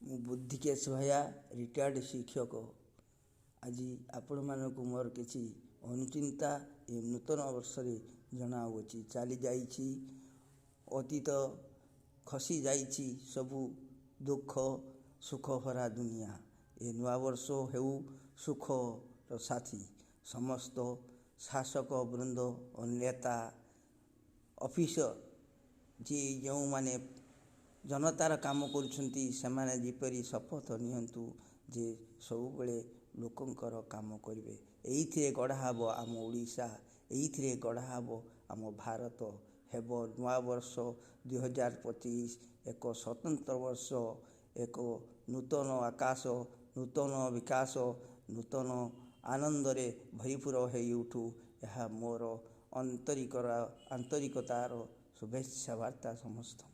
ମୁଁ ବୁଦ୍ଧିକେଶ ଭୟା ରିଟାୟାର୍ଡ଼ ଶିକ୍ଷକ। ଆଜି ଆପଣମାନଙ୍କୁ ମୋର କିଛି ଅନୁଚିନ୍ତା ଏ ନୂତନ ବର୍ଷରେ ଜଣାଉଅଛି। ଚାଲି ଯାଇଛି ଅତୀତ, ଖସି ଯାଇଛି ସବୁ ଦୁଃଖ ସୁଖ ଭରା ଦୁନିଆ। ଏ ନୂଆବର୍ଷ ହେଉ ସୁଖର ସାଥୀ। ସମସ୍ତ ଶାସକ ବୃନ୍ଦ ଓ ନେତା ଅଫିସର ଯେଉଁମାନେ ଜନତାର କାମ କରୁଛନ୍ତି ସେମାନେ ଯେପରି ଶପଥ ନିଅନ୍ତୁ ଯେ ସବୁବେଳେ ଲୋକଙ୍କର କାମ କରିବେ। ଏଇଥିରେ ଗଢ଼ା ହେବ ଆମ ଓଡ଼ିଶା, ଏଇଥିରେ ଗଢ଼ା ହେବ ଆମ ଭାରତ। ହେବ ନୂଆବର୍ଷ 2025 ଏକ ସ୍ୱତନ୍ତ୍ର ବର୍ଷ, ଏକ ନୂତନ ଆକାଶ, ନୂତନ ବିକାଶ, ନୂତନ ଆନନ୍ଦରେ ଭରିପୂର ହୋଇଉଠୁ। ଏହା ମୋର ଆନ୍ତରିକତାର ଶୁଭେଚ୍ଛା ବାର୍ତ୍ତା ସମସ୍ତଙ୍କୁ।